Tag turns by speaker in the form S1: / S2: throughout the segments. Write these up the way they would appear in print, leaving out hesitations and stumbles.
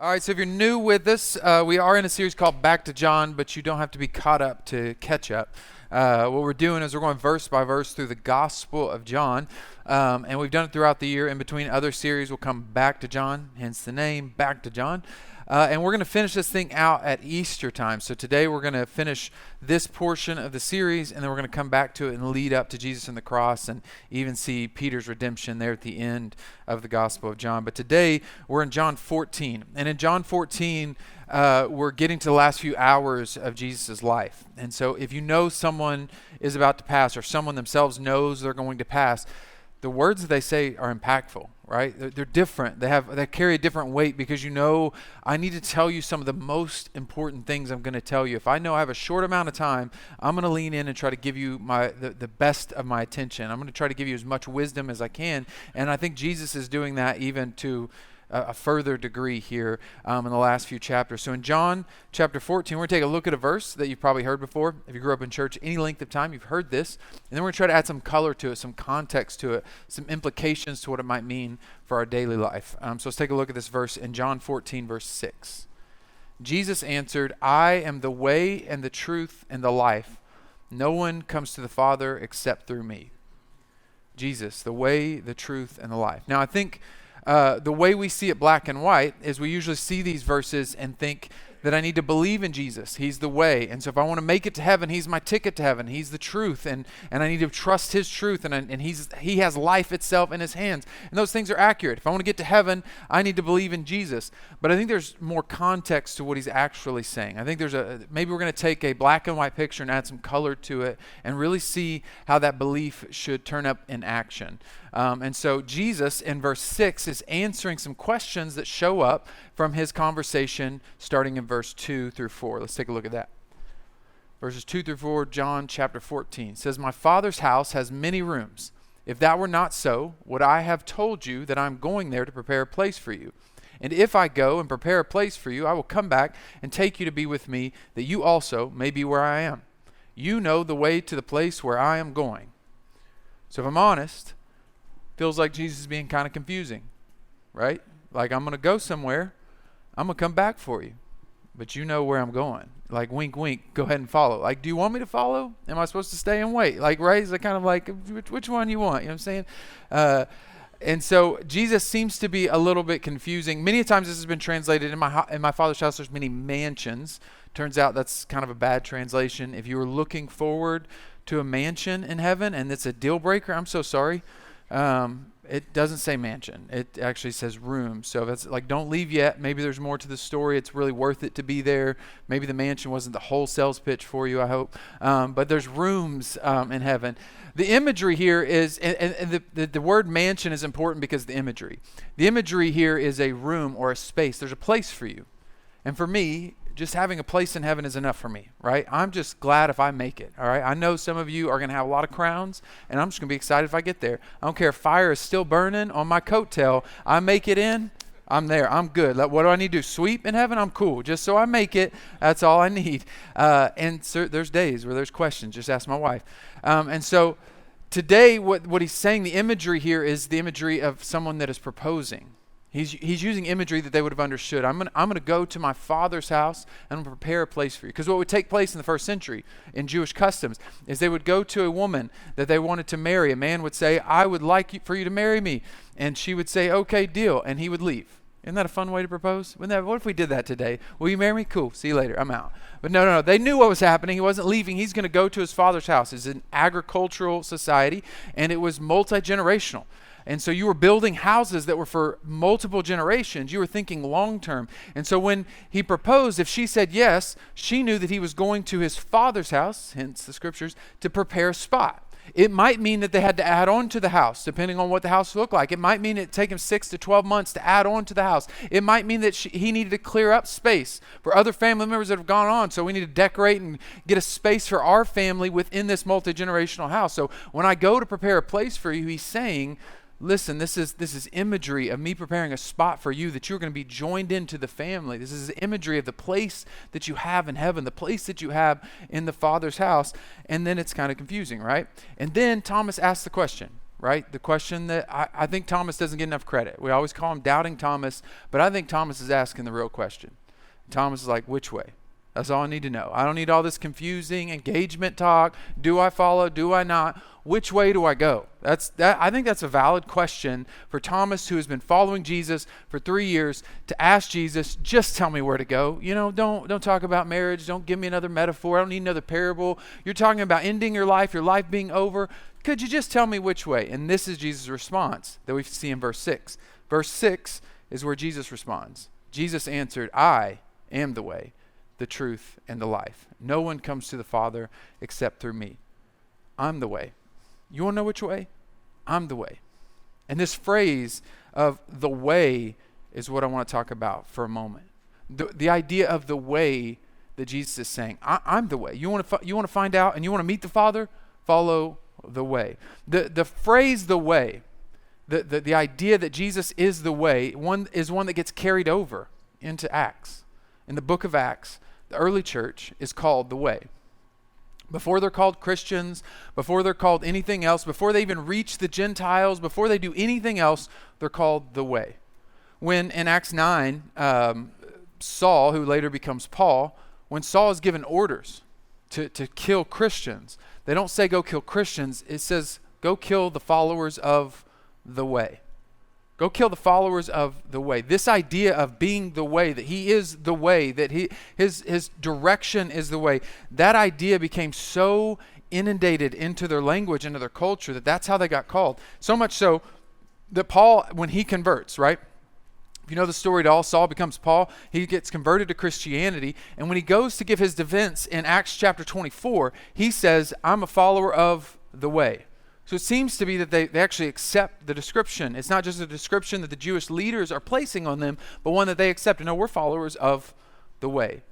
S1: All right, so if you're new with us, we are in a series called Back to John, but you don't have to be caught up to catch up. What we're doing is we're going verse by verse through the Gospel of John, and we've done it throughout the year. In between other series, we'll come back to John, hence the name, Back to John. And we're going to finish this thing out at Easter time. So today we're going to finish this portion of the series, and then we're going to come back to it and lead up to Jesus and the cross and even see Peter's redemption there at the end of the Gospel of John. But today we're in John 14. And in John 14, we're getting to the last few hours of Jesus' life. And so if you know someone is about to pass or someone themselves knows they're going to pass, the words that they say are impactful, right? They're different. They carry a different weight because you know I need to tell you some of the most important things I'm going to tell you. If I know I have a short amount of time, I'm going to lean in and try to give you the best of my attention. I'm going to try to give you as much wisdom as I can. And I think Jesus is doing that even to a further degree here in the last few chapters. So in John chapter 14, we're going to take a look at a verse that you've probably heard before. If you grew up in church any length of time, you've heard this. And then we're going to try to add some color to it, some context to it, some implications to what it might mean for our daily life. So let's take a look at this verse in John 14, verse 6. Jesus answered, "I am the way and the truth and the life. No one comes to the Father except through me." Jesus, the way, the truth, and the life. Now, I think the way we see it black and white is we usually see these verses and think that I need to believe in Jesus. He's the way. And so if I want to make it to heaven, he's my ticket to heaven. He's the truth. And I need to trust his truth. And he has life itself in his hands. And those things are accurate. If I want to get to heaven, I need to believe in Jesus. But I think there's more context to what he's actually saying. I think maybe we're going to take a black and white picture and add some color to it and really see how that belief should turn up in action. And so Jesus in verse 6 is answering some questions that show up from his conversation starting in verse 2 through 4. Let's take a look at that. Verses 2 through 4, John chapter 14 says, "My Father's house has many rooms. If that were not so, would I have told you that I'm going there to prepare a place for you? And if I go and prepare a place for you, I will come back and take you to be with me, that you also may be where I am. You know the way to the place where I am going." So if I'm honest, feels like Jesus is being kind of confusing, right? Like, I'm going to go somewhere. I'm going to come back for you. But you know where I'm going. Like, wink, wink, go ahead and follow. Like, do you want me to follow? Am I supposed to stay and wait? Like, right? Is it kind of like, which one you want? You know what I'm saying? And so Jesus seems to be a little bit confusing. Many times this has been translated, in my Father's house there's many mansions. Turns out that's kind of a bad translation. If you were looking forward to a mansion in heaven and it's a deal breaker, I'm so sorry. It doesn't say mansion. It actually says room. So that's like, don't leave yet. Maybe there's more to the story. It's really worth it to be there. Maybe the mansion wasn't the whole sales pitch for you, I hope. But there's rooms in heaven. The imagery here is, and the word mansion is important because of the imagery. The imagery here is a room or a space. There's a place for you. And for me, just having a place in heaven is enough for me, right? I'm just glad if I make it, all right? I know some of you are going to have a lot of crowns, and I'm just going to be excited if I get there. I don't care if fire is still burning on my coattail. I make it in, I'm there. I'm good. Like, what do I need to do? Sweep in heaven? I'm cool. Just so I make it, that's all I need. And so there's days where there's questions. Just ask my wife. And so today, what he's saying, the imagery here is the imagery of someone that is proposing. He's using imagery that they would have understood. I'm going to go to my Father's house and I'm going to prepare a place for you. Because what would take place in the first century in Jewish customs is they would go to a woman that they wanted to marry. A man would say, "I would like for you to marry me." And she would say, "Okay, deal." And he would leave. Isn't that a fun way to propose? What if we did that today? "Will you marry me?" "Cool. See you later. I'm out." But no. They knew what was happening. He wasn't leaving. He's going to go to his father's house. It's an agricultural society, and it was multi-generational. And so you were building houses that were for multiple generations. You were thinking long term. And so when he proposed, if she said yes, she knew that he was going to his father's house, hence the scriptures, to prepare a spot. It might mean that they had to add on to the house, depending on what the house looked like. It might mean it'd take him 6 to 12 months to add on to the house. It might mean that he needed to clear up space for other family members that have gone on. So we need to decorate and get a space for our family within this multi-generational house. So when I go to prepare a place for you, he's saying, listen, this is imagery of me preparing a spot for you that you're going to be joined into the family. This is imagery of the place that you have in heaven, the place that you have in the Father's house. And then it's kind of confusing, right? And then Thomas asks the question, right? The question that I think Thomas doesn't get enough credit. We always call him Doubting Thomas, but I think Thomas is asking the real question. Thomas is like, which way? That's all I need to know. I don't need all this confusing engagement talk. Do I follow? Do I not? Which way do I go? I think that's a valid question for Thomas, who has been following Jesus for 3 years, to ask Jesus, just tell me where to go. Don't talk about marriage. Don't give me another metaphor. I don't need another parable. You're talking about ending your life being over. Could you just tell me which way? And this is Jesus' response that we see in verse 6. Verse 6 is where Jesus responds. Jesus answered, I am the way, the truth, and the life. No one comes to the Father except through me. I'm the way. You want to know which way? I'm the way. And this phrase of the way is what I want to talk about for a moment. The idea of the way that Jesus is saying, I'm the way. You want to find out and you want to meet the Father? Follow the way. The phrase the way, the idea that Jesus is the way, one that gets carried over into Acts. In the book of Acts, the early church is called the way. Before they're called Christians, before they're called anything else, before they even reach the Gentiles, before they do anything else, they're called the way. When in Acts 9, Saul, who later becomes Paul, when Saul is given orders to kill Christians, they don't say go kill Christians. It says go kill the followers of the way. Go kill the followers of the way. This idea of being the way, that he is the way, that his direction is the way, that idea became so inundated into their language, into their culture, that's how they got called. So much so that Paul, when he converts, right? If you know the story at all, Saul becomes Paul. He gets converted to Christianity. And when he goes to give his defense in Acts chapter 24, he says, I'm a follower of the way. So it seems to be that they actually accept the description. It's not just a description that the Jewish leaders are placing on them, but one that they accept. No, we're followers of the way.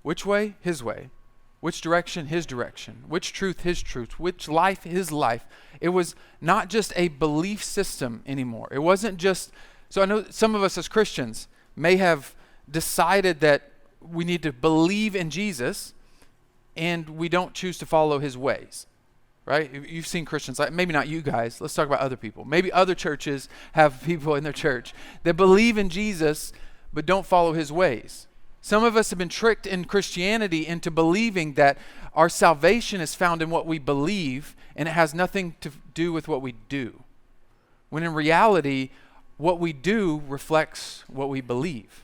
S1: Which way? His way. Which direction? His direction. Which truth? His truth. Which life? His life. It was not just a belief system anymore. It wasn't just... So I know some of us as Christians may have decided that we need to believe in Jesus and we don't choose to follow his ways. Right? You've seen Christians, like maybe not you guys. Let's talk about other people. Maybe other churches have people in their church that believe in Jesus but don't follow his ways. Some of us have been tricked in Christianity into believing that our salvation is found in what we believe and it has nothing to do with what we do. When in reality, what we do reflects what we believe.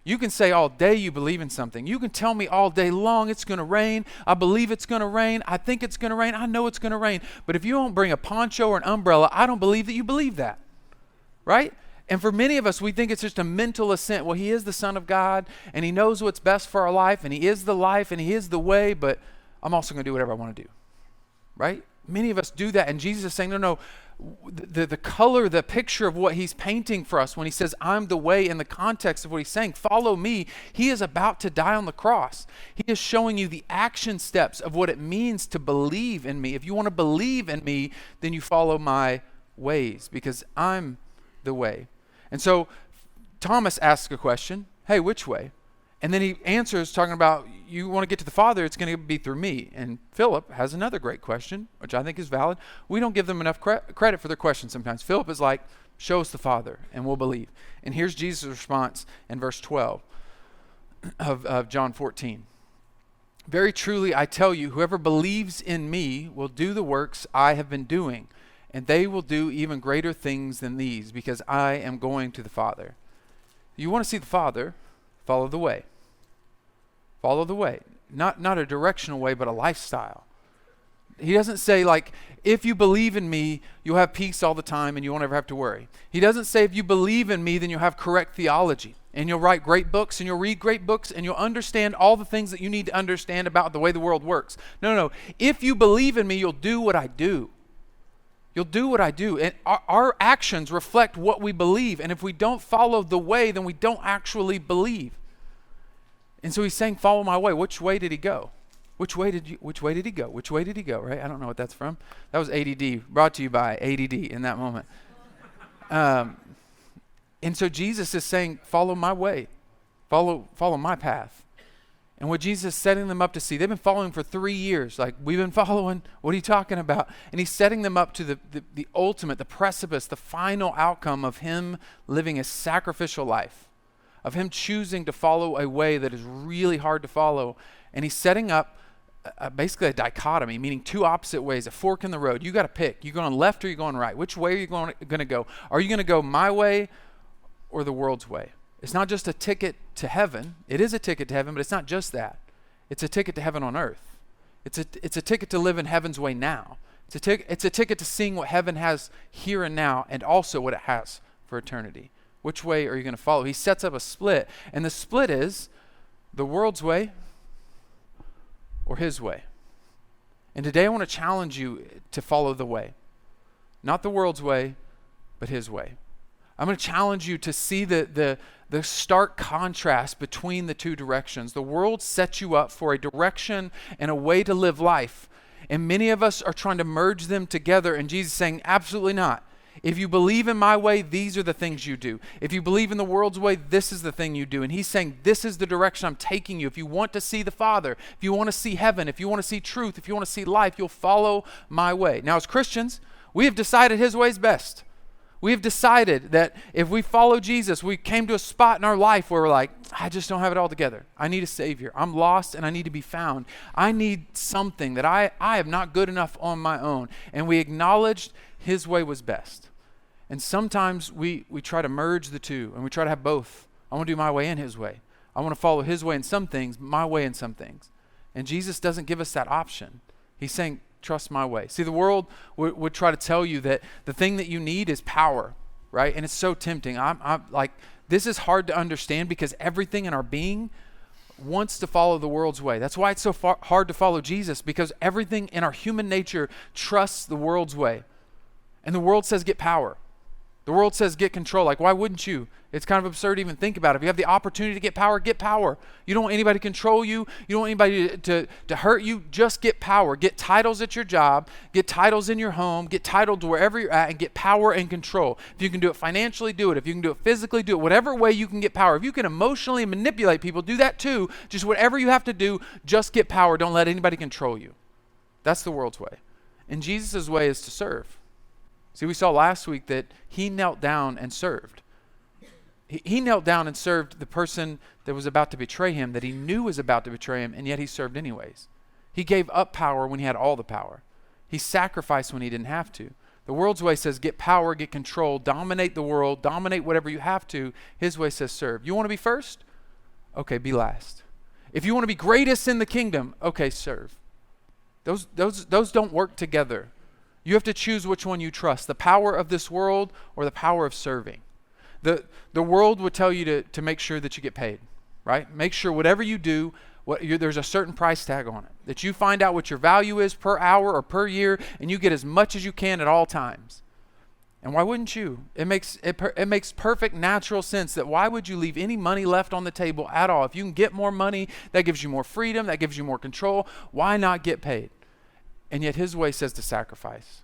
S1: You can say all day you believe in something. You can tell me all day long it's going to rain. I believe it's going to rain. I think it's going to rain. I know it's going to rain. But if you don't bring a poncho or an umbrella, I don't believe that you believe that. Right? And for many of us, we think it's just a mental assent. Well, he is the Son of God, and he knows what's best for our life, and he is the life, and he is the way, but I'm also going to do whatever I want to do. Right? Many of us do that, and Jesus is saying, no, the color, the picture of what he's painting for us when he says, I'm the way, in the context of what he's saying, follow me, he is about to die on the cross. He is showing you the action steps of what it means to believe in me. If you want to believe in me, then you follow my ways, because I'm the way. And so Thomas asks a question, hey, which way? And then he answers talking about, you want to get to the Father, it's going to be through me. And Philip has another great question, which I think is valid. We don't give them enough credit for their question sometimes. Philip is like, show us the Father and we'll believe. And here's Jesus' response in verse 12 of John 14. Very truly, I tell you, whoever believes in me will do the works I have been doing, and they will do even greater things than these, because I am going to the Father. You want to see the Father? Follow the way. Follow the way. Not a directional way, but a lifestyle. He doesn't say, like, if you believe in me, you'll have peace all the time and you won't ever have to worry. He doesn't say, if you believe in me, then you'll have correct theology and you'll write great books and you'll read great books and you'll understand all the things that you need to understand about the way the world works. No. If you believe in me, you'll do what I do. You'll do what I do. And our actions reflect what we believe. And if we don't follow the way, then we don't actually believe. And so he's saying, follow my way. Which way did he go? Which way did he go? Which way did he go, right? I don't know what that's from. That was ADD, brought to you by ADD in that moment. And so Jesus is saying, follow my way. Follow my path. And what Jesus is setting them up to see, they've been following for 3 years. Like, we've been following, what are you talking about? And he's setting them up to the ultimate, the precipice, the final outcome of him living a sacrificial life, of him choosing to follow a way that is really hard to follow. And he's setting up basically a dichotomy, meaning two opposite ways, a fork in the road. You got to pick. You're going left or you're going right. Which way are you going to go? Are you going to go my way or the world's way? It's not just a ticket to heaven. It is a ticket to heaven, but it's not just that. It's a ticket to heaven on earth. It's a ticket to live in heaven's way now. It's a ticket to seeing what heaven has here and now, and also what it has for eternity. Which way are you going to follow? He sets up a split, and the split is the world's way or his way. And today I want to challenge you to follow the way. Not the world's way, but his way. I'm going to challenge you to see the stark contrast between the two directions. The world sets you up for a direction and a way to live life. And many of us are trying to merge them together. And Jesus is saying, absolutely not. If you believe in my way, these are the things you do. If you believe in the world's way, this is the thing you do. And he's saying, this is the direction I'm taking you. If you want to see the Father, if you want to see heaven, if you want to see truth, if you want to see life, you'll follow my way. Now, as Christians, we have decided his way is best. We have decided that if we follow Jesus, we came to a spot in our life where we're like, I just don't have it all together. I need a Savior. I'm lost and I need to be found. I need something that I am not good enough on my own. And we acknowledged his way was best. And sometimes we try to merge the two and we try to have both. I want to do my way and his way. I want to follow his way in some things, my way in some things. And Jesus doesn't give us that option. He's saying, trust my way. See, the world would try to tell you that the thing that you need is power, right? And it's so tempting. I'm like, this is hard to understand because everything in our being wants to follow the world's way. That's why it's so hard to follow Jesus, because everything in our human nature trusts the world's way. And the world says get power. The world says get control. Like, why wouldn't you? It's kind of absurd to even think about it. If you have the opportunity to get power, get power. You don't want anybody to control you. You don't want anybody to hurt you. Just get power. Get titles at your job. Get titles in your home. Get titles wherever you're at and get power and control. If you can do it financially, do it. If you can do it physically, do it. Whatever way you can get power. If you can emotionally manipulate people, do that too. Just whatever you have to do, just get power. Don't let anybody control you. That's the world's way. And Jesus' way is to serve. See, we saw last week that he knelt down and served. He knelt down and served the person that was about to betray him, that he knew was about to betray him, and yet he served anyways. He gave up power when he had all the power. He sacrificed when he didn't have to. The world's way says get power, get control, dominate the world, dominate whatever you have to. His way says serve. You want to be first? Okay, be last. If you want to be greatest in the kingdom, okay, serve. Those don't work together. You have to choose which one you trust, the power of this world or the power of serving. The world would tell you to make sure that you get paid, right? Make sure whatever you do, there's a certain price tag on it, that you find out what your value is per hour or per year, and you get as much as you can at all times. And why wouldn't you? It makes perfect natural sense that why would you leave any money left on the table at all? If you can get more money, that gives you more freedom, that gives you more control. Why not get paid? And yet his way says to sacrifice,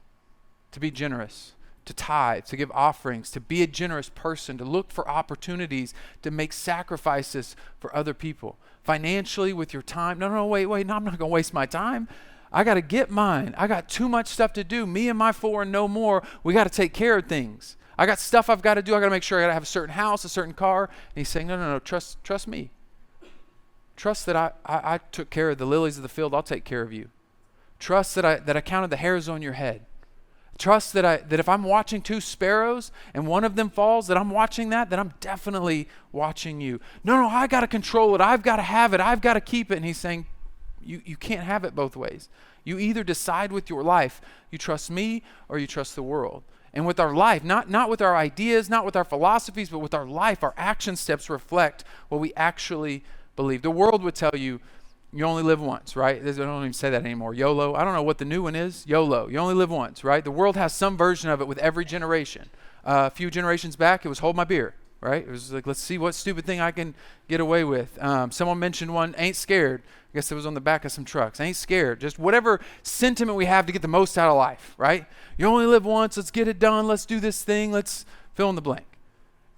S1: to be generous, to tithe, to give offerings, to be a generous person, to look for opportunities, to make sacrifices for other people. Financially, with your time. No, wait, no, I'm not going to waste my time. I got to get mine. I got too much stuff to do. Me and my 4 and no more. We got to take care of things. I got stuff I've got to do. I got to make sure I got to have a certain house, a certain car. And he's saying, no, trust me. Trust that I took care of the lilies of the field. I'll take care of you. Trust that I counted the hairs on your head. Trust that if I'm watching 2 sparrows and one of them falls, that I'm watching that I'm definitely watching you. No, I got to control it. I've got to have it. I've got to keep it. And he's saying, you can't have it both ways. You either decide with your life, you trust me or you trust the world. And with our life, not with our ideas, not with our philosophies, but with our life, our action steps reflect what we actually believe. The world would tell you, you only live once, right? They don't even say that anymore. YOLO. I don't know what the new one is. YOLO. You only live once, right? The world has some version of it with every generation. A few generations back, it was hold my beer, right? It was like, let's see what stupid thing I can get away with. Someone mentioned one, ain't scared. I guess it was on the back of some trucks. Ain't scared. Just whatever sentiment we have to get the most out of life, right? You only live once. Let's get it done. Let's do this thing. Let's fill in the blank.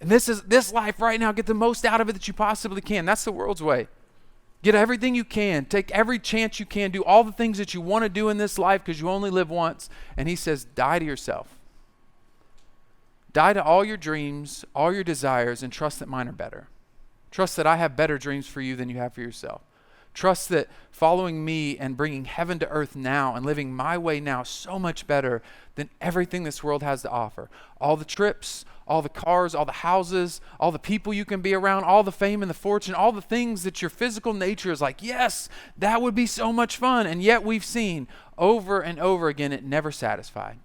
S1: And this life right now, get the most out of it that you possibly can. That's the world's way. Get everything you can. Take every chance you can. Do all the things that you want to do in this life because you only live once. And he says, die to yourself. Die to all your dreams, all your desires, and trust that mine are better. Trust that I have better dreams for you than you have for yourself. Trust that following me and bringing heaven to earth now and living my way now is so much better than everything this world has to offer. All the trips, all the cars, all the houses, all the people you can be around, all the fame and the fortune, all the things that your physical nature is like, yes, that would be so much fun. And yet we've seen over and over again, it never satisfied.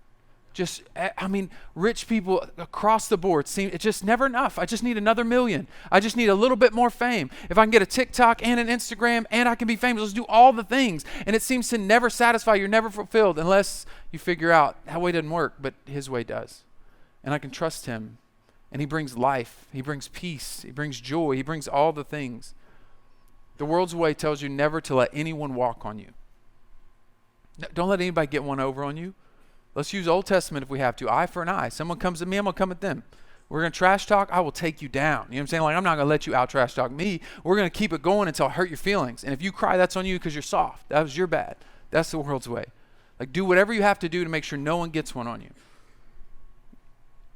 S1: Rich people across the board it's just never enough. I just need another million. I just need a little bit more fame. If I can get a TikTok and an Instagram and I can be famous, let's do all the things. And it seems to never satisfy. You're never fulfilled unless you figure out that way doesn't work, but his way does. And I can trust him. And he brings life. He brings peace. He brings joy. He brings all the things. The world's way tells you never to let anyone walk on you. Don't let anybody get one over on you. Let's use Old Testament if we have to. Eye for an eye. Someone comes at me, I'm going to come at them. We're going to trash talk, I will take you down. You know what I'm saying? Like, I'm not going to let you out trash talk me. We're going to keep it going until I hurt your feelings. And if you cry, that's on you because you're soft. That was your bad. That's the world's way. Like, do whatever you have to do to make sure no one gets one on you.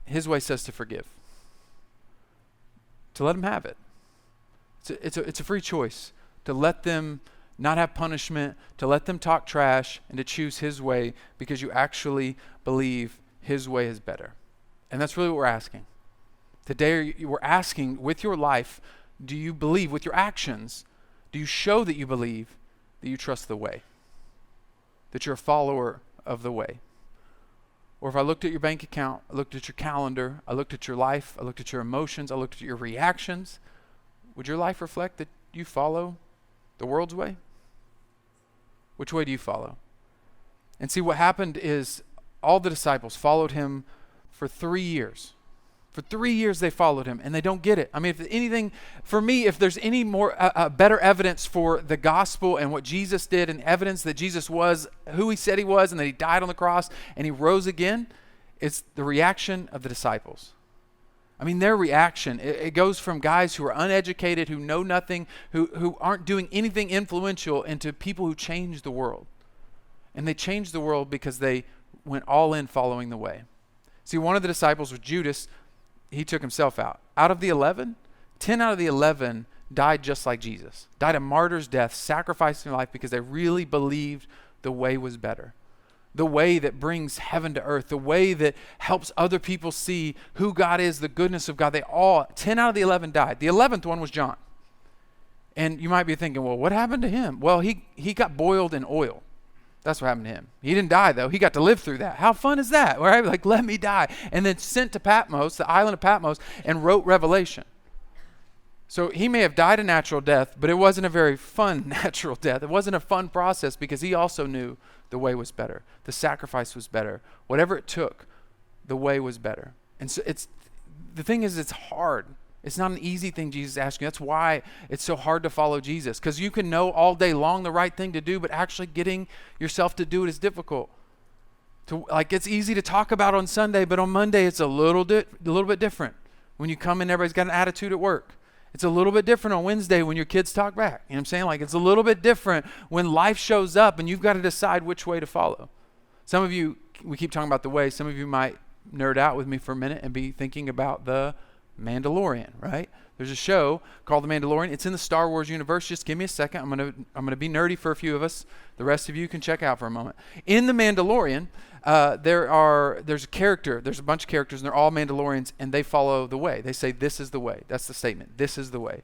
S1: His way says to forgive. To let them have it. It's a free choice. To let them not have punishment, to let them talk trash, and to choose his way because you actually believe his way is better. And that's really what we're asking. Today we're asking, with your life, do you believe? With your actions, do you show that you believe that you trust the way? That you're a follower of the way? Or if I looked at your bank account, I looked at your calendar, I looked at your life, I looked at your emotions, I looked at your reactions, would your life reflect that you follow the world's way? Which way do you follow? And see, what happened is all the disciples followed him for 3 years. For 3 years they followed him, and they don't get it. I mean, if anything, for me, if there's any more better evidence for the gospel and what Jesus did, and evidence that Jesus was who he said he was, and that he died on the cross and he rose again, it's the reaction of the disciples. I mean, their reaction, it goes from guys who are uneducated, who know nothing, who aren't doing anything influential, into people who change the world. And they changed the world because they went all in following the way. See, one of the disciples was Judas. He took himself out. Out of the 11, 10 out of the 11 died just like Jesus. Died a martyr's death, sacrificing their life because they really believed the way was better. The way that brings heaven to earth, the way that helps other people see who God is, the goodness of God. 10 out of the 11 died. The 11th one was John. And you might be thinking, well, what happened to him? Well, he got boiled in oil. That's what happened to him. He didn't die, though. He got to live through that. How fun is that? Right? Like, let me die. And then sent to Patmos, the island of Patmos, and wrote Revelation. So he may have died a natural death, but it wasn't a very fun natural death. It wasn't a fun process because he also knew the way was better. The sacrifice was better. Whatever it took, the way was better. And so the thing is, it's hard. It's not an easy thing Jesus asks you. That's why it's so hard to follow Jesus, because you can know all day long the right thing to do, but actually getting yourself to do it is difficult. It's easy to talk about on Sunday, but on Monday it's a little bit different. When you come in, everybody's got an attitude at work. It's a little bit different on Wednesday when your kids talk back. You know what I'm saying? Like, it's a little bit different when life shows up and you've got to decide which way to follow. Some of you, we keep talking about the way. Some of you might nerd out with me for a minute and be thinking about the Mandalorian, right? There's a show called The Mandalorian. It's in the Star Wars universe. Just give me a second. I'm gonna be nerdy for a few of us. The rest of you can check out for a moment. In The Mandalorian, there's a character. There's a bunch of characters, and they're all Mandalorians, and they follow the way. They say, "This is the way." That's the statement. This is the way.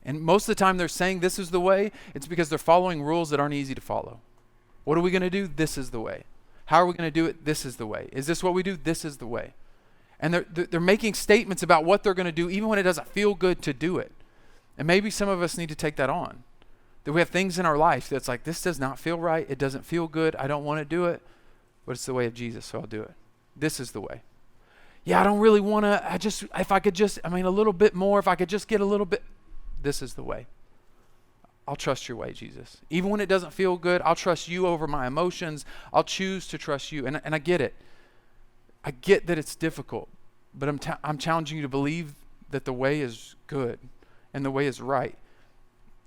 S1: And most of the time, they're saying this is the way. It's because they're following rules that aren't easy to follow. What are we gonna do? This is the way. How are we gonna do it? This is the way. Is this what we do? This is the way. And they're making statements about what they're going to do, even when it doesn't feel good to do it. And maybe some of us need to take that on. That we have things in our life that's like, this does not feel right. It doesn't feel good. I don't want to do it. But it's the way of Jesus, so I'll do it. This is the way. Yeah, I don't really want to. If I could just, a little bit more. If I could just get a little bit. This is the way. I'll trust your way, Jesus. Even when it doesn't feel good, I'll trust you over my emotions. I'll choose to trust you. And I get it. I get that it's difficult, but I'm challenging you to believe that the way is good and the way is right.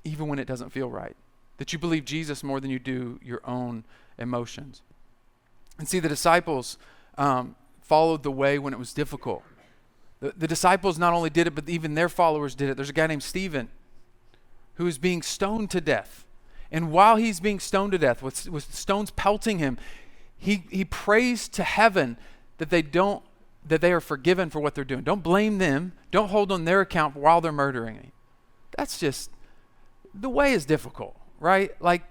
S1: even when it doesn't feel right. That you believe Jesus more than you do your own emotions. And see, the disciples followed the way when it was difficult. The disciples not only did it, but even their followers did it. There's a guy named Stephen who is being stoned to death. And while he's being stoned to death, with stones pelting him, he prays to heaven that they are forgiven for what they're doing. Don't blame them. Don't hold on their account while they're murdering me. That's just, the way is difficult, right? Like,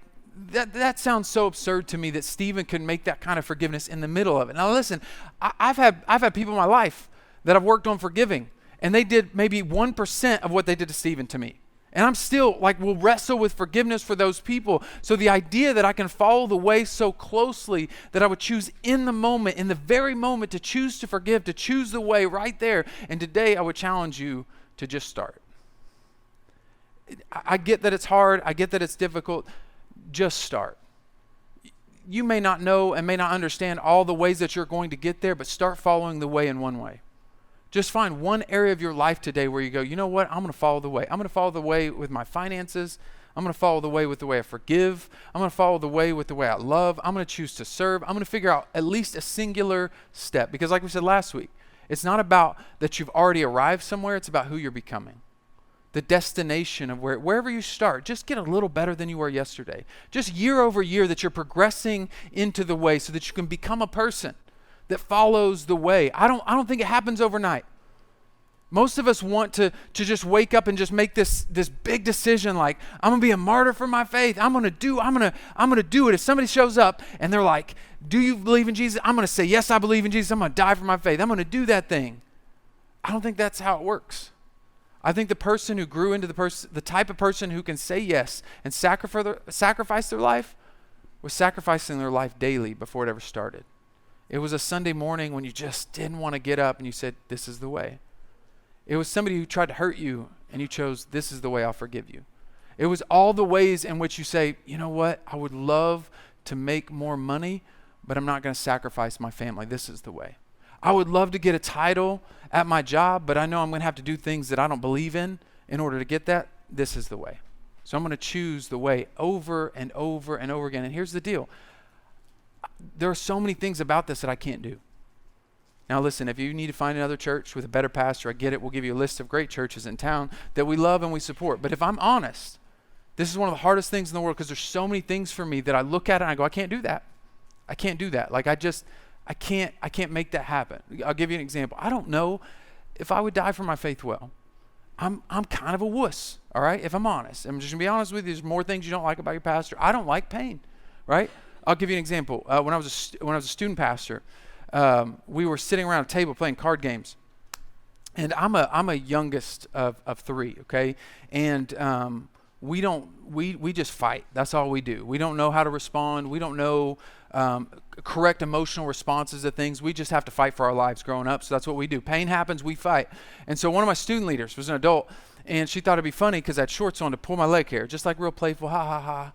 S1: that sounds so absurd to me that Stephen could make that kind of forgiveness in the middle of it. Now listen, I've had people in my life that I've worked on forgiving, and they did maybe 1% of what they did to Stephen to me. And I'm still will wrestle with forgiveness for those people. So the idea that I can follow the way so closely that I would choose in the very moment to choose to forgive, to choose the way right there. And today I would challenge you to just start. I get that it's hard. I get that it's difficult. Just start. You may not know and may not understand all the ways that you're going to get there, but start following the way in one way. Just find one area of your life today where you go, you know what, I'm going to follow the way. I'm going to follow the way with my finances. I'm going to follow the way with the way I forgive. I'm going to follow the way with the way I love. I'm going to choose to serve. I'm going to figure out at least a singular step. Because like we said last week, it's not about that you've already arrived somewhere. It's about who you're becoming. The destination of wherever you start, just get a little better than you were yesterday. Just year over year that you're progressing into the way so that you can become a person that follows the way. I don't think it happens overnight. Most of us want to just wake up and just make this big decision like, I'm gonna be a martyr for my faith. I'm gonna do it. If somebody shows up and they're like, do you believe in Jesus? I'm gonna say, yes, I believe in Jesus. I'm gonna die for my faith. I'm gonna do that thing. I don't think that's how it works. I think the person who grew into the type of person who can say yes and sacrifice their life was sacrificing their life daily before it ever started. It was a Sunday morning when you just didn't want to get up and you said, this is the way. It was somebody who tried to hurt you and you chose, this is the way I'll forgive you. It was all the ways in which you say, you know what, I would love to make more money, but I'm not going to sacrifice my family. This is the way. I would love to get a title at my job, but I know I'm going to have to do things that I don't believe in order to get that. This is the way. So I'm going to choose the way over and over and over again. And here's the deal. There are so many things about this that I can't do. Now listen, if you need to find another church with a better pastor, I get it. We'll give you a list of great churches in town that we love and we support. But if I'm honest, this is one of the hardest things in the world because there's so many things for me that I look at it and I go, I can't do that. I can't do that. Like I can't make that happen. I'll give you an example. I don't know if I would die for my faith well. I'm kind of a wuss, all right? If I'm honest. I'm just going to be honest with you. There's more things you don't like about your pastor. I don't like pain, right? I'll give you an example. When I was a student pastor, we were sitting around a table playing card games. And I'm a youngest of three, okay? And we just fight. That's all we do. We don't know how to respond. We don't know correct emotional responses to things. We just have to fight for our lives growing up. So that's what we do. Pain happens, we fight. And so one of my student leaders was an adult, and she thought it'd be funny because I had shorts on to pull my leg hair, just like real playful, ha, ha, ha.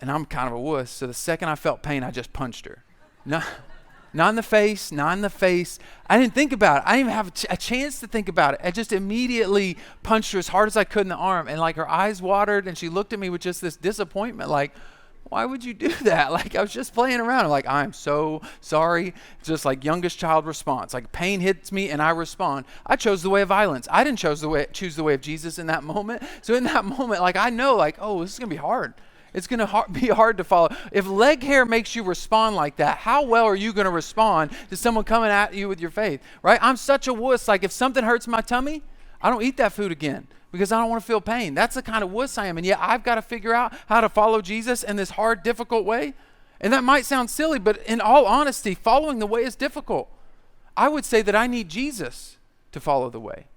S1: And I'm kind of a wuss. So the second I felt pain, I just punched her. Not in the face, not in the face. I didn't think about it. I didn't even have a chance to think about it. I just immediately punched her as hard as I could in the arm. And like her eyes watered and she looked at me with just this disappointment. Like, why would you do that? Like I was just playing around. I'm like, I'm so sorry. Just like youngest child response. Like pain hits me and I respond. I chose the way of violence. I didn't choose the way of Jesus in that moment. So in that moment, like I know like, oh, this is going to be hard. It's going to be hard to follow. If leg hair makes you respond like that, how well are you going to respond to someone coming at you with your faith, right? I'm such a wuss. Like if something hurts my tummy, I don't eat that food again because I don't want to feel pain. That's the kind of wuss I am. And yet I've got to figure out how to follow Jesus in this hard, difficult way. And that might sound silly, but in all honesty, following the way is difficult. I would say that I need Jesus to follow the way.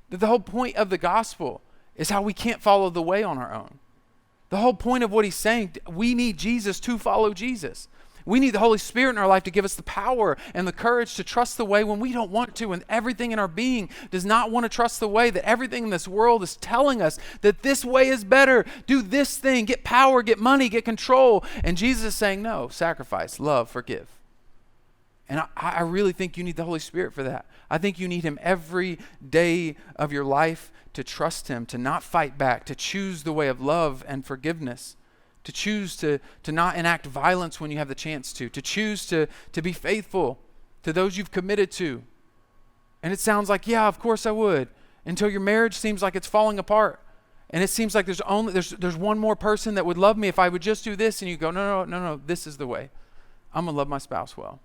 S1: The whole point of the gospel is how we can't follow the way on our own. The whole point of what he's saying, we need Jesus to follow Jesus. We need the Holy Spirit in our life to give us the power and the courage to trust the way when we don't want to, and everything in our being does not want to trust the way, that everything in this world is telling us that this way is better. Do this thing, get power, get money, get control. And Jesus is saying, no, sacrifice, love, forgive. And I really think you need the Holy Spirit for that. I think you need him every day of your life to trust him, to not fight back, to choose the way of love and forgiveness, to choose to not enact violence when you have the chance to choose to be faithful to those you've committed to. And it sounds like, yeah, of course I would, until your marriage seems like it's falling apart. And it seems like there's one more person that would love me if I would just do this. And you go, no, this is the way. I'm going to love my spouse well.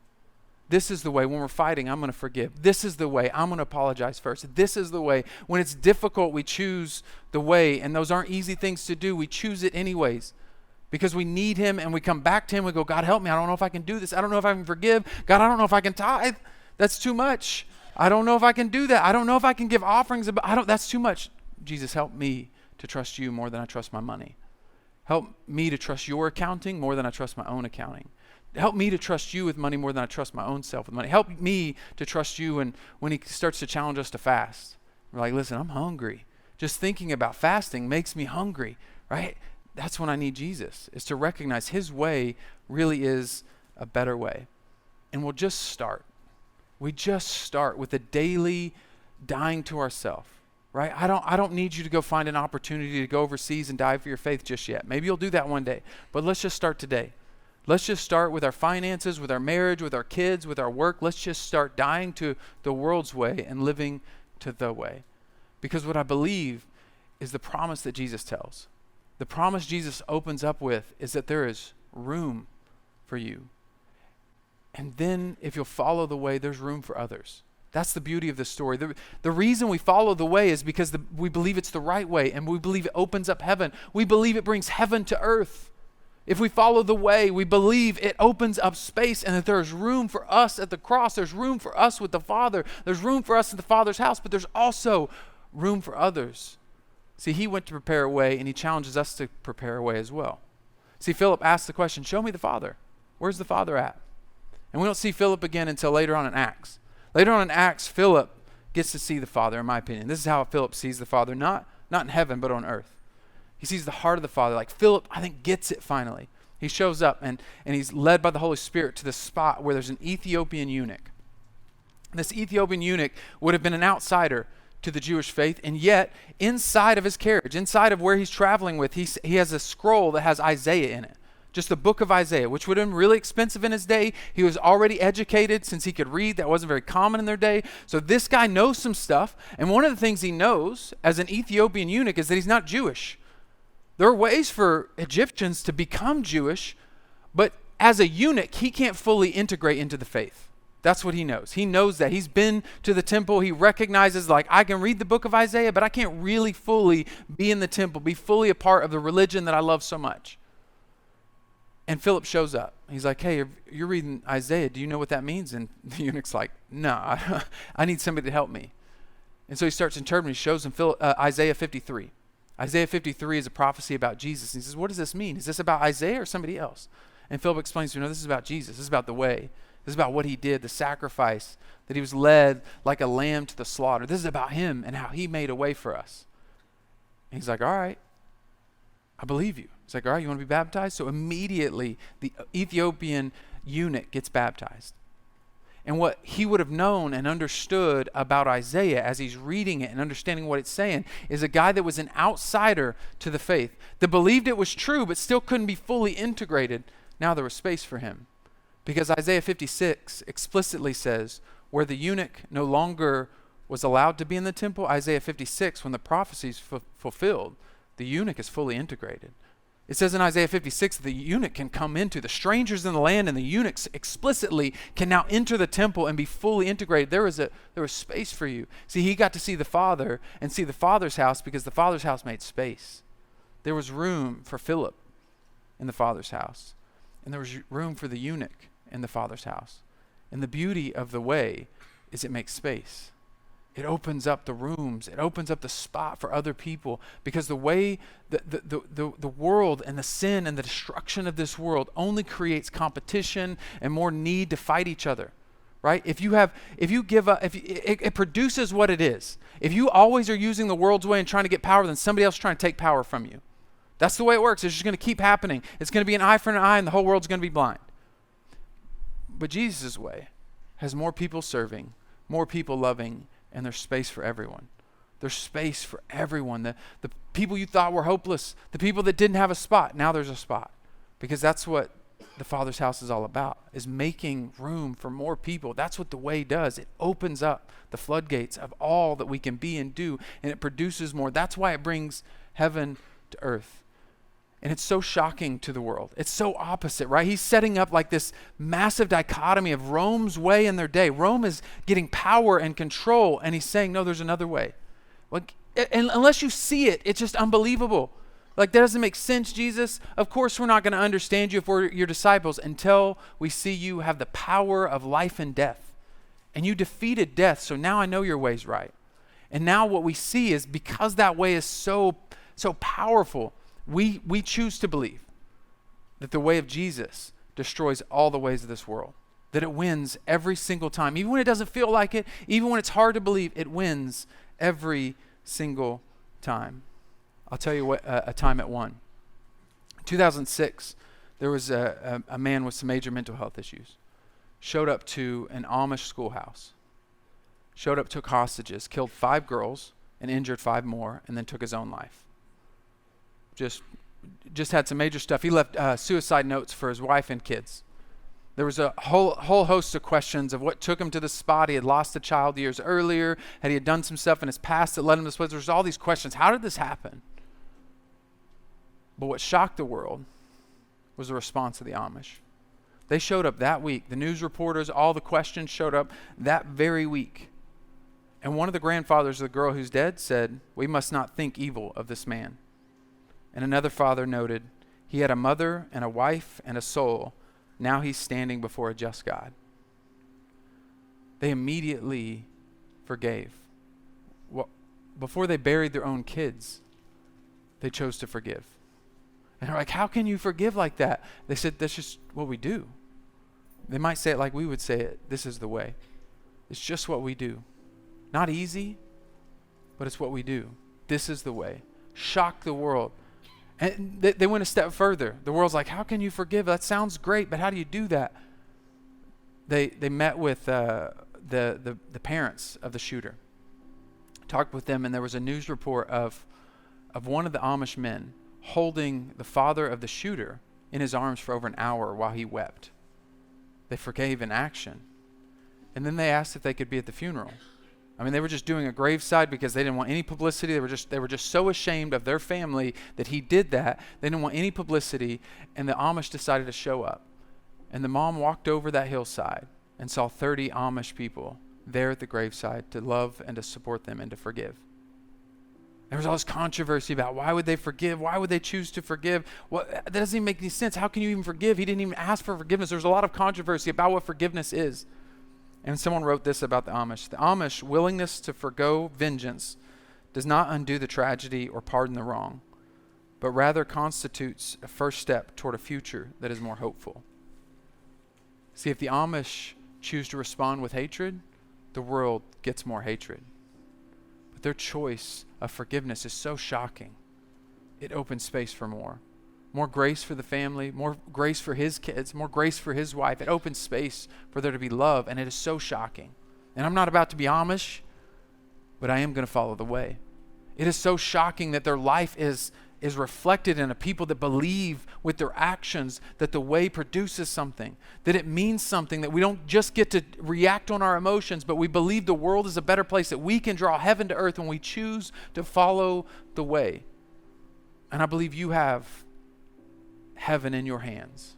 S1: This is the way. When we're fighting, I'm going to forgive. This is the way. I'm going to apologize first. This is the way. When it's difficult, we choose the way. And those aren't easy things to do. We choose it anyways because we need him, and we come back to him. We go, God, help me. I don't know if I can do this. I don't know if I can forgive. God, I don't know if I can tithe. That's too much. I don't know if I can do that. I don't know if I can give offerings. That's too much. Jesus, help me to trust you more than I trust my money. Help me to trust your accounting more than I trust my own accounting. Help me to trust you with money more than I trust my own self with money. Help me to trust you when he starts to challenge us to fast. We're like, listen, I'm hungry. Just thinking about fasting makes me hungry, right? That's when I need Jesus, is to recognize his way really is a better way. And we'll just start. We just start with a daily dying to ourselves, right? I don't need you to go find an opportunity to go overseas and die for your faith just yet. Maybe you'll do that one day, but let's just start today. Let's just start with our finances, with our marriage, with our kids, with our work. Let's just start dying to the world's way and living to the way. Because what I believe is the promise that Jesus tells. The promise Jesus opens up with is that there is room for you. And then if you'll follow the way, there's room for others. That's the beauty of this story. The reason we follow the way is because we believe it's the right way, and we believe it opens up heaven. We believe it brings heaven to earth. If we follow the way, we believe it opens up space and that there's room for us at the cross. There's room for us with the Father. There's room for us in the Father's house, but there's also room for others. See, he went to prepare a way, and he challenges us to prepare a way as well. See, Philip asked the question, show me the Father. Where's the Father at? And we don't see Philip again until later on in Acts. Later on in Acts, Philip gets to see the Father, in my opinion. This is how Philip sees the Father, not in heaven, but on earth. He sees the heart of the Father. Like Philip, I think, gets it finally. He shows up, and he's led by the Holy Spirit to the spot where there's an Ethiopian eunuch. This Ethiopian eunuch would have been an outsider to the Jewish faith, and yet inside of his carriage, inside of where he's traveling with, he has a scroll that has Isaiah in it. Just the book of Isaiah, which would have been really expensive in his day. He was already educated since he could read. That wasn't very common in their day. So this guy knows some stuff. And one of the things he knows as an Ethiopian eunuch is that he's not Jewish. There are ways for Egyptians to become Jewish, but as a eunuch, he can't fully integrate into the faith. That's what he knows. He knows that. He's been to the temple. He recognizes, like, I can read the book of Isaiah, but I can't really fully be in the temple, be fully a part of the religion that I love so much. And Philip shows up. He's like, hey, you're reading Isaiah. Do you know what that means? And the eunuch's like, no, I need somebody to help me. And so he starts interpreting. He shows him Isaiah 53. Isaiah 53 is a prophecy about Jesus. And he says, what does this mean? Is this about Isaiah or somebody else? And Philip explains to him, no, this is about Jesus. This is about the way. This is about what he did, the sacrifice, that he was led like a lamb to the slaughter. This is about him and how he made a way for us. And he's like, all right, I believe you. He's like, all right, you want to be baptized? So immediately the Ethiopian eunuch gets baptized. And what he would have known and understood about Isaiah as he's reading it and understanding what it's saying is a guy that was an outsider to the faith, that believed it was true but still couldn't be fully integrated. Now there was space for him. Because Isaiah 56 explicitly says, where the eunuch no longer was allowed to be in the temple, Isaiah 56, when the prophecy is fulfilled, the eunuch is fully integrated. It says in Isaiah 56 that the eunuch can come into, the strangers in the land and the eunuchs explicitly can now enter the temple and be fully integrated. There was space for you. See, he got to see the Father and see the Father's house because the Father's house made space. There was room for Philip in the Father's house. And there was room for the eunuch in the Father's house. And the beauty of the way is it makes space. It opens up the rooms. It opens up the spot for other people because the way the world and the sin and the destruction of this world only creates competition and more need to fight each other, right? If you give up, it produces what it is. If you always are using the world's way and trying to get power, then somebody else is trying to take power from you. That's the way it works. It's just going to keep happening. It's going to be an eye for an eye and the whole world's going to be blind. But Jesus' way has more people serving, more people loving, and there's space for everyone. There's space for everyone. The people you thought were hopeless, the people that didn't have a spot, now there's a spot. Because that's what the Father's house is all about, is making room for more people. That's what the way does. It opens up the floodgates of all that we can be and do, and it produces more. That's why it brings heaven to earth. And it's so shocking to the world. It's so opposite, right? He's setting up like this massive dichotomy of Rome's way in their day. Rome is getting power and control, and he's saying, no, there's another way. Like, and unless you see it, it's just unbelievable. Like, that doesn't make sense, Jesus. Of course, we're not going to understand you if we're your disciples until we see you have the power of life and death. And you defeated death, so now I know your way's right. And now what we see is because that way is so powerful, we choose to believe that the way of Jesus destroys all the ways of this world, that it wins every single time. Even when it doesn't feel like it, even when it's hard to believe, it wins every single time. I'll tell you what a time it won. In 2006, there was a man with some major mental health issues. Showed up to an Amish schoolhouse. Showed up, took hostages, killed 5 girls and injured 5 more, and then took his own life. Just had some major stuff. He left suicide notes for his wife and kids. There was a whole host of questions of what took him to this spot. He had lost a child years earlier. He had done some stuff in his past that led him to this place. There's all these questions. How did this happen? But what shocked the world was the response of the Amish. They showed up that week. The news reporters, all the questions showed up that very week. And one of the grandfathers of the girl who's dead said, "We must not think evil of this man." And another father noted, "He had a mother and a wife and a soul. Now he's standing before a just God." They immediately forgave. Well, before they buried their own kids, they chose to forgive. And they're like, "How can you forgive like that?" They said, "That's just what we do." They might say it like we would say it. This is the way. It's just what we do. Not easy, but it's what we do. This is the way. Shock the world. And they went a step further. The world's like, "How can you forgive? That sounds great, but how do you do that?" They met with the parents of the shooter, talked with them, and there was a news report of one of the Amish men holding the father of the shooter in his arms for over an hour while he wept. They forgave in action. And then they asked if they could be at the funeral. I mean, they were just doing a graveside because they didn't want any publicity. They were just so ashamed of their family that he did that. They didn't want any publicity, and the Amish decided to show up. And the mom walked over that hillside and saw 30 Amish people there at the graveside to love and to support them and to forgive. There was all this controversy about why would they forgive? Why would they choose to forgive? Well, that doesn't even make any sense. How can you even forgive? He didn't even ask for forgiveness. There's a lot of controversy about what forgiveness is. And someone wrote this about the Amish. The Amish willingness to forgo vengeance does not undo the tragedy or pardon the wrong, but rather constitutes a first step toward a future that is more hopeful. See, if the Amish choose to respond with hatred, the world gets more hatred. But their choice of forgiveness is so shocking. It opens space for more. More grace for the family, more grace for his kids, more grace for his wife. It opens space for there to be love, and it is so shocking. And I'm not about to be Amish, but I am going to follow the way. It is so shocking that their life is reflected in a people that believe with their actions that the way produces something, that it means something, that we don't just get to react on our emotions, but we believe the world is a better place, that we can draw heaven to earth when we choose to follow the way. And I believe you have heaven in your hands.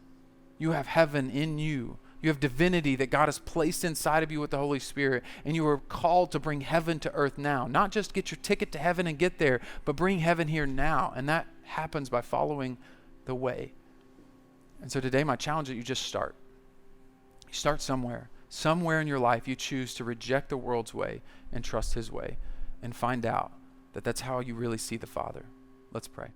S1: You have heaven in you. You have divinity that God has placed inside of you with the Holy Spirit, and you are called to bring heaven to earth now. Not just get your ticket to heaven and get there, but bring heaven here now. And that happens by following the way. And so today my challenge is that you just start. You start somewhere. Somewhere in your life you choose to reject the world's way and trust his way, and find out that that's how you really see the Father. Let's pray.